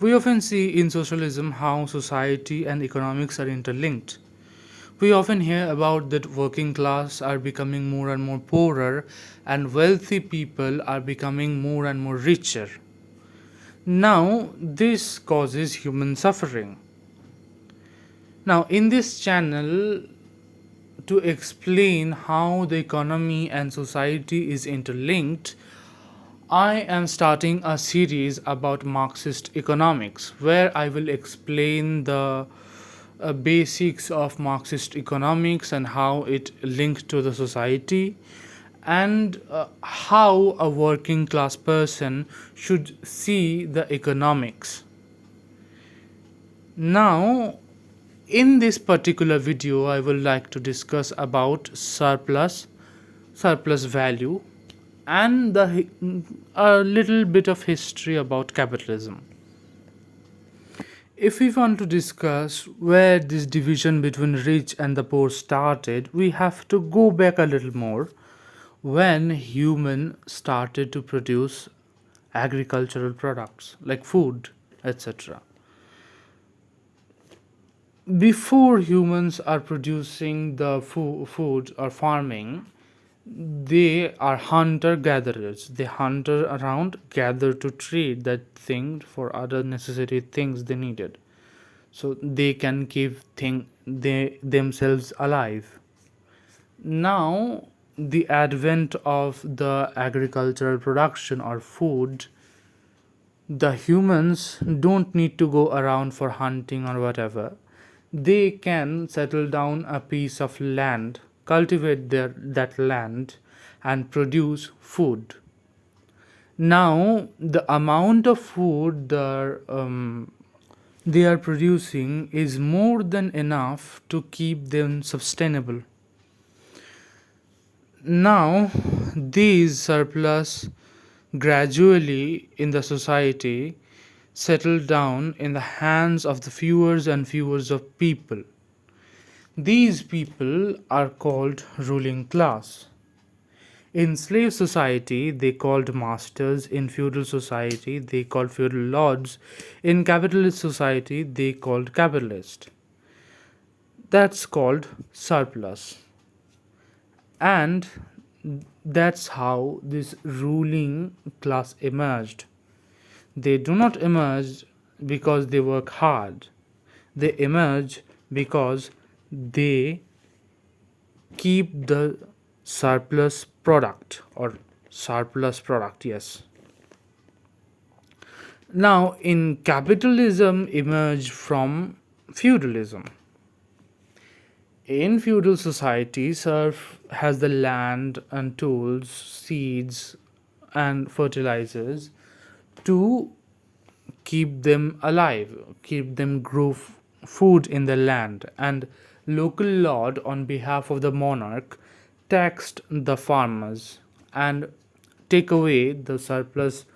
We often see in socialism how society and economics are interlinked. We often hear about that working class are becoming more and more poorer and wealthy people are becoming more and more richer. Now, this causes human suffering. Now, in this channel, to explain how the economy and society is interlinked, I am starting a series about Marxist economics where I will explain the basics of Marxist economics and how it linked to the society, and how a working class person should see the economics. Now, in this particular video, I would like to discuss about surplus value, and a little bit of history about capitalism. If we want to discuss where this division between rich and the poor started, we have to go back a little more when human started to produce agricultural products like food, etc. Before humans are producing the food or farming, they are hunter gatherers. They hunter around, gather to trade that thing for other necessary things they needed, so they can keep they themselves alive. Now, the advent of the agricultural production or food, the humans don't need to go around for hunting or whatever. They can settle down a piece of land, cultivate that land, and produce food. Now, the amount of food they are producing is more than enough to keep them sustainable. Now, these surplus gradually in the society settle down in the hands of the fewers and fewers of people. These people are called ruling class. In slave society, they called masters. In feudal society, they called feudal lords. In capitalist society, they called capitalist. That's called surplus. And that's how this ruling class emerged. They do not emerge because they work hard. They emerge because they keep the surplus product or surplus product, yes. Now, in capitalism emerged from feudalism. In feudal society, serf has the land and tools, seeds, and fertilizers to keep them alive, keep them grow food in the land, and local lord on behalf of the monarch taxed the farmers and take away the surplus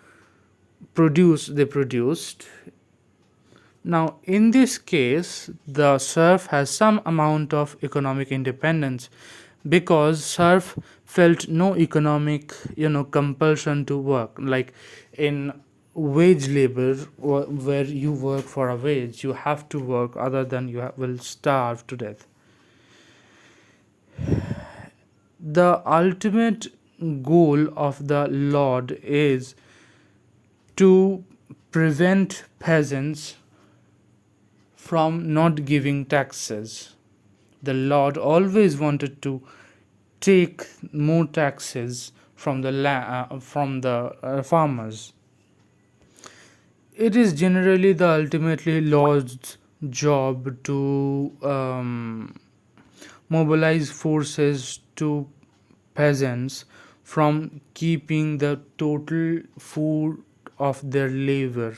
produce they produced. Now, in this case, the serf has some amount of economic independence because serf felt no economic, compulsion to work. Like in wage labor, where you work for a wage, you have to work, other than you will starve to death. The ultimate goal of the lord is to prevent peasants from not giving taxes. The lord always wanted to take more taxes from the farmers. It is generally the ultimately lord's job to mobilize forces to peasants from keeping the total food of their labor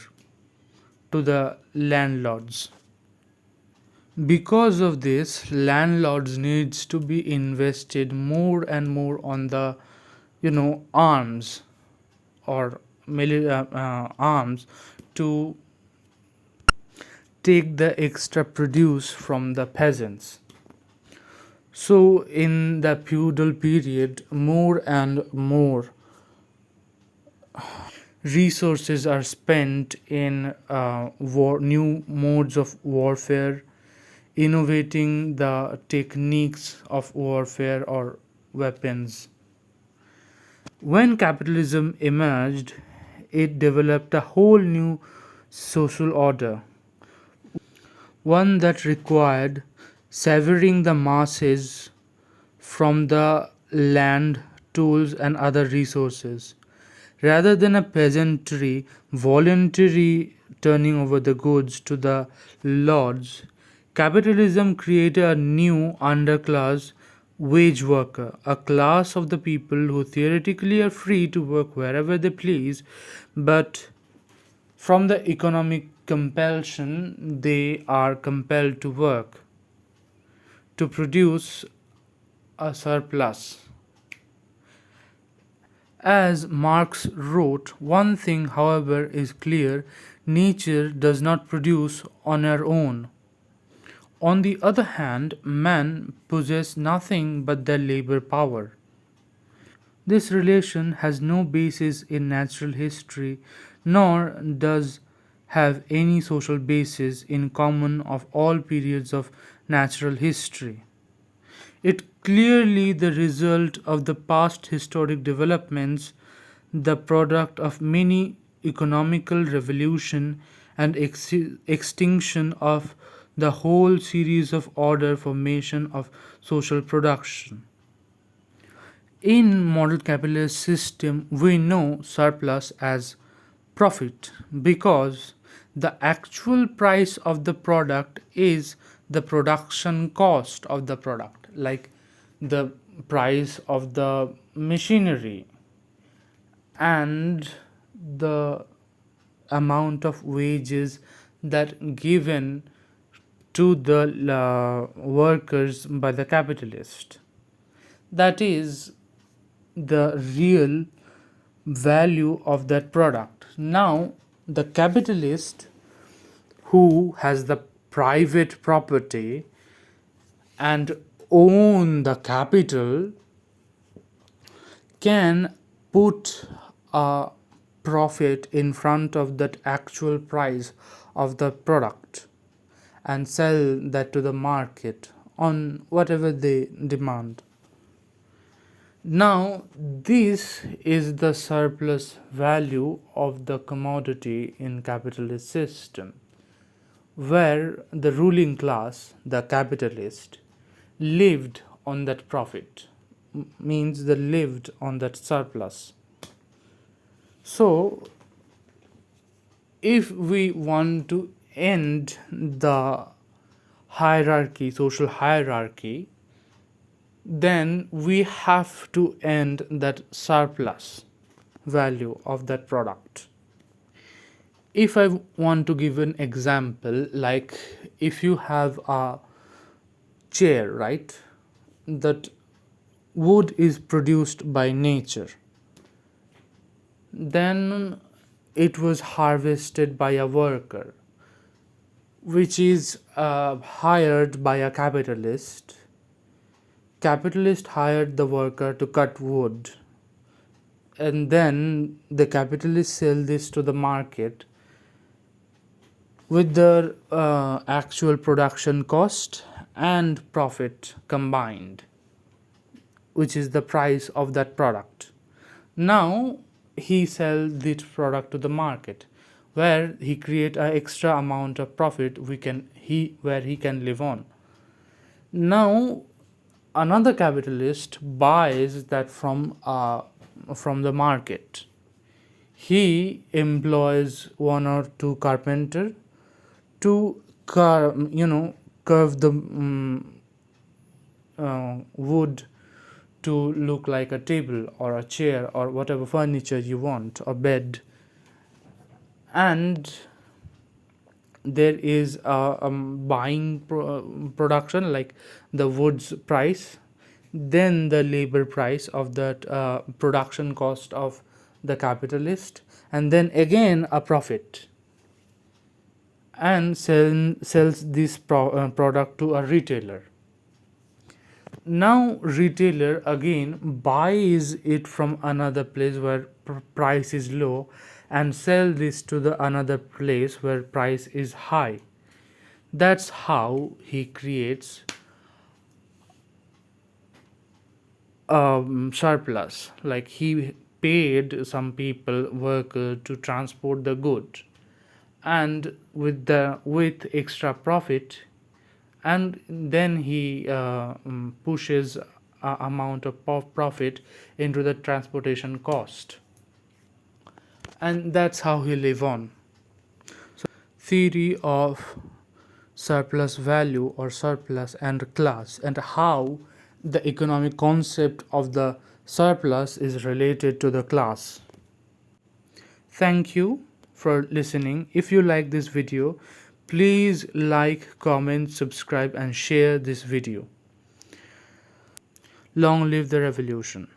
to the landlords. Because of this, landlords needs to be invested more and more on the arms or arms to take the extra produce from the peasants. So in the feudal period, more and more resources are spent in new modes of warfare, innovating the techniques of warfare or weapons. When capitalism emerged, it developed a whole new social order, one that required severing the masses from the land, tools, and other resources. Rather than a peasantry voluntarily turning over the goods to the lords, capitalism created a new underclass, wage worker, a class of the people who theoretically are free to work wherever they please, but from the economic compulsion they are compelled to work to produce a surplus. As Marx wrote, one thing, however, is clear: nature does not produce on her own. On the other hand, men possess nothing but their labor power. This relation has no basis in natural history, nor does have any social basis in common of all periods of natural history. It clearly the result of the past historic developments, the product of many economical revolution and extinction of the whole series of order formation of social production. In model capitalist system, we know surplus as profit because the actual price of the product is the production cost of the product, like the price of the machinery and the amount of wages that given to the workers by the capitalist. That is the real value of that product. Now, the capitalist who has the private property and own the capital can put a profit in front of that actual price of the product and sell that to the market on whatever they demand. Now, this is the surplus value of the commodity in capitalist system, where the ruling class, the capitalist, lived on that profit, means they lived on that surplus. So, if we want to end the hierarchy, social hierarchy, then we have to end that surplus value of that product. If I want to give an example, like if you have a chair, right, that wood is produced by nature, then it was harvested by a worker, which is hired by a capitalist. Capitalist hired the worker to cut wood, and then the capitalists sell this to the market with their actual production cost and profit combined, which is the price of that product. Now he sells this product to the market, where he create an extra amount of profit where he can live on. Now another capitalist buys that from the market. He employs one or two carpenter to curve the wood to look like a table or a chair or whatever furniture you want, or bed. And there is a buying production, like the wood's price, then the labor price of that production cost of the capitalist, and then again a profit, and sells this product to a retailer. Now retailer again buys it from another place where price is low and sell this to the another place where price is high. That's how he creates surplus. Like he paid some people worker to transport the good, and with extra profit, and then he pushes a amount of profit into the transportation cost, and that's how he live on. Theory of surplus value or surplus and class, and how the economic concept of the surplus is related to the class. Thank you for listening. If you like this video, please like, comment, subscribe and share this video. Long live the revolution.